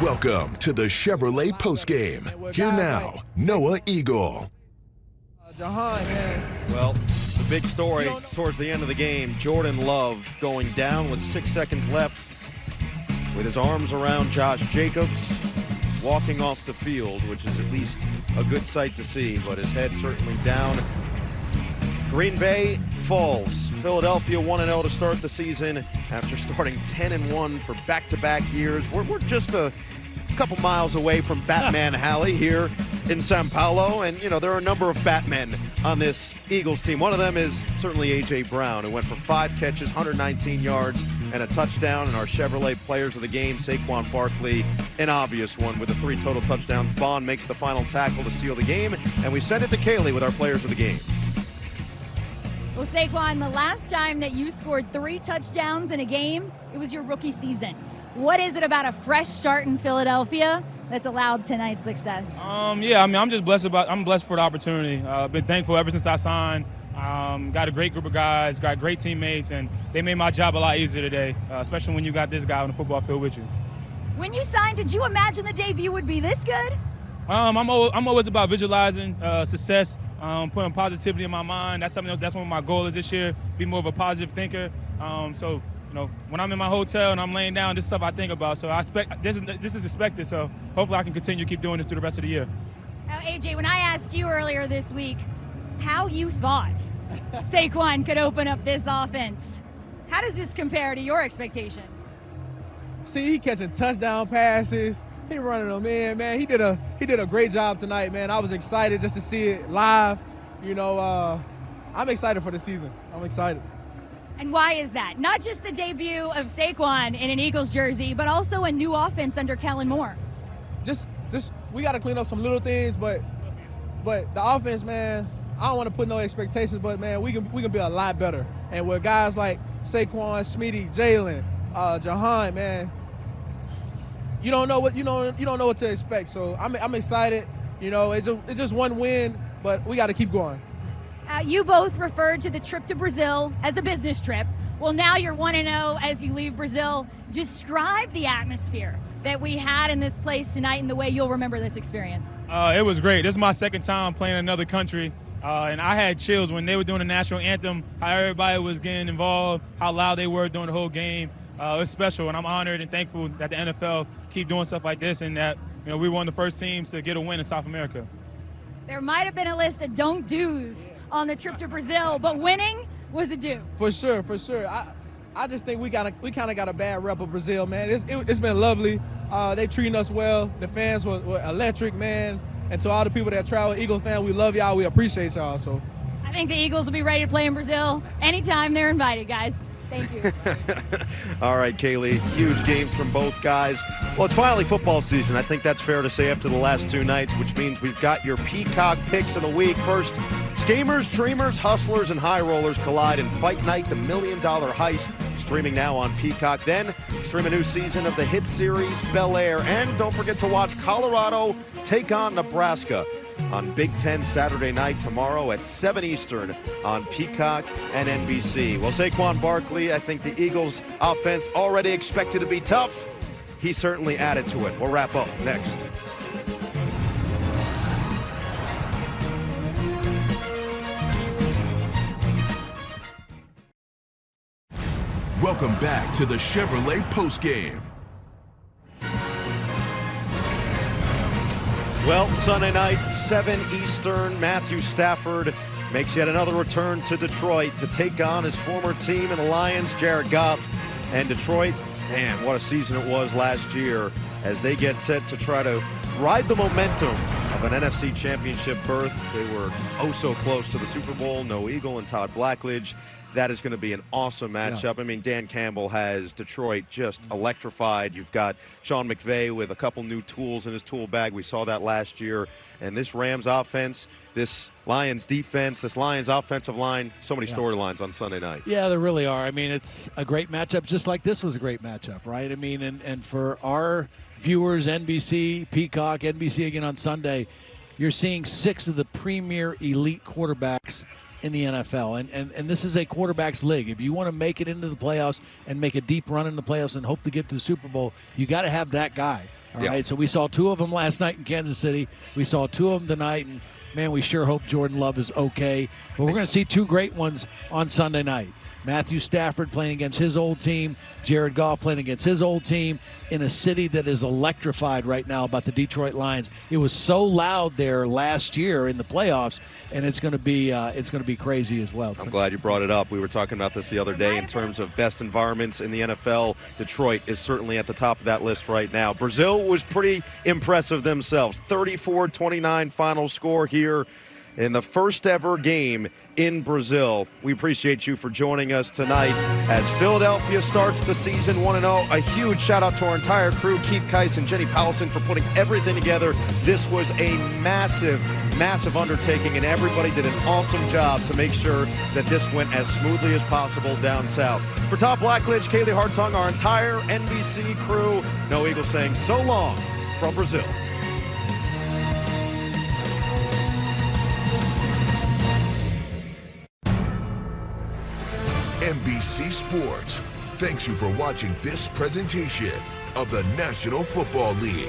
Welcome to the Chevrolet Postgame. Here now, Noah Eagle. Jahan, man. Well, the big story towards the end of the game, Jordan Love going down with 6 seconds left with his arms around Josh Jacobs, walking off the field, which is at least a good sight to see, but his head certainly down. Green Bay falls. Philadelphia 1-0 to start the season after starting 10-1 for back-to-back years. We're just a couple miles away from Batman Alley here in Sao Paulo, and you know there are a number of Batmen on this Eagles team. One of them is certainly A.J. Brown, who went for 5 catches, 119 yards, and a touchdown. And our Chevrolet players of the game, Saquon Barkley, an obvious one with the 3 total touchdowns. Bond makes the final tackle to seal the game, and we send it to Kaylee with our players of the game. Well, Saquon, the last time that you scored 3 touchdowns in a game, it was your rookie season. What is it about a fresh start in Philadelphia that's allowed tonight's success? Yeah, I mean, I'm blessed for the opportunity. I've been thankful ever since I signed. Got a great group of guys, got great teammates, and they made my job a lot easier today, especially when you got this guy on the football field with you. When you signed, did you imagine the debut would be this good? I'm always about visualizing success. Putting positivity in my mind. That's something else. That's one of my goals this year. Be more of a positive thinker. So, you know, when I'm in my hotel and I'm laying down, this stuff I think about. So I expect this is expected. So hopefully I can continue to keep doing this through the rest of the year. Now, AJ, when I asked you earlier this week how you thought Saquon could open up this offense, how does this compare to your expectation? See, he catching touchdown passes. He running them in, man. He did a great job tonight, man. I was excited just to see it live. You know, I'm excited for the season. I'm excited. And why is that? Not just the debut of Saquon in an Eagles jersey, but also a new offense under Kellen Moore. Just we got to clean up some little things, but the offense, man, I don't want to put no expectations, but man, we can be a lot better. And with guys like Saquon, Smitty, Jalen, Jahan, man. You don't know what to expect. So I'm excited. You know, it's just one win, but we got to keep going. You both referred to the trip to Brazil as a business trip. Well, now you're 1-0 as you leave Brazil. Describe the atmosphere that we had in this place tonight and the way you'll remember this experience. It was great. This is my second time playing in another country, and I had chills when they were doing the national anthem. How everybody was getting involved, how loud they were during the whole game. It's special, and I'm honored and thankful that the NFL keep doing stuff like this, and that we were one of the first teams to get a win in South America. There might have been a list of don't do's on the trip to Brazil, but winning was a do. For sure. I just think we kind of got a bad rep of Brazil, man. It's been lovely. They treating us well. The fans were electric, man. And to all the people that travel, Eagles fans, we love y'all. We appreciate y'all. So I think the Eagles will be ready to play in Brazil anytime they're invited, guys. Thank you. All right, Kaylee, huge games from both guys. Well, it's finally football season. I think that's fair to say after the last 2 nights, which means we've got your Peacock picks of the week. First, Schemers, Dreamers, Hustlers, and High Rollers collide in Fight Night, the $1 Million Heist, streaming now on Peacock. Then, stream a new season of the hit series Bel Air. And don't forget to watch Colorado take on Nebraska on Big Ten Saturday night tomorrow at 7 Eastern on Peacock and NBC. Well, Saquon Barkley, I think the Eagles offense already expected to be tough. He certainly added to it. We'll wrap up next. Welcome back to the Chevrolet Postgame. Well, Sunday night, 7 Eastern, Matthew Stafford makes yet another return to Detroit to take on his former team in the Lions, Jared Goff. And Detroit, man, what a season it was last year as they get set to try to ride the momentum of an NFC Championship berth. They were oh so close to the Super Bowl. No Eagle and Todd Blackledge. That is going to be an awesome matchup. Yeah. I mean, Dan Campbell has Detroit just electrified. You've got Sean McVay with a couple new tools in his tool bag. We saw that last year. And this Rams offense, this Lions defense, this Lions offensive line, so many storylines on Sunday night. Yeah, there really are. I mean, it's a great matchup, just like this was a great matchup, right? I mean, and for our viewers, NBC, Peacock, NBC again on Sunday, you're seeing 6 of the premier elite quarterbacks in the NFL. And this is a quarterback's league. If you want to make it into the playoffs and make a deep run in the playoffs and hope to get to the Super Bowl, you got to have that guy. All right, so we saw 2 of them last night in Kansas City. We saw 2 of them tonight, and man, we sure hope Jordan Love is okay. But we're going to see 2 great ones on Sunday night. Matthew Stafford playing against his old team, Jared Goff playing against his old team in a city that is electrified right now about the Detroit Lions. It was so loud there last year in the playoffs, and it's going to be crazy as well. I'm glad you brought it up. We were talking about this the other day in terms of best environments in the NFL. Detroit is certainly at the top of that list right now. Brazil was pretty impressive themselves. 34-29 final score here in the first ever game in Brazil. We appreciate you for joining us tonight as Philadelphia starts the season 1-0. A huge shout out to our entire crew, Keith Keiss and Jenny Powelson, for putting everything together. This was a massive, massive undertaking, and everybody did an awesome job to make sure that this went as smoothly as possible down south. For Todd Blackledge, Kaylee Hartung, our entire NBC crew, No Eagle saying so long from Brazil. NBC Sports thanks you for watching this presentation of the National Football League.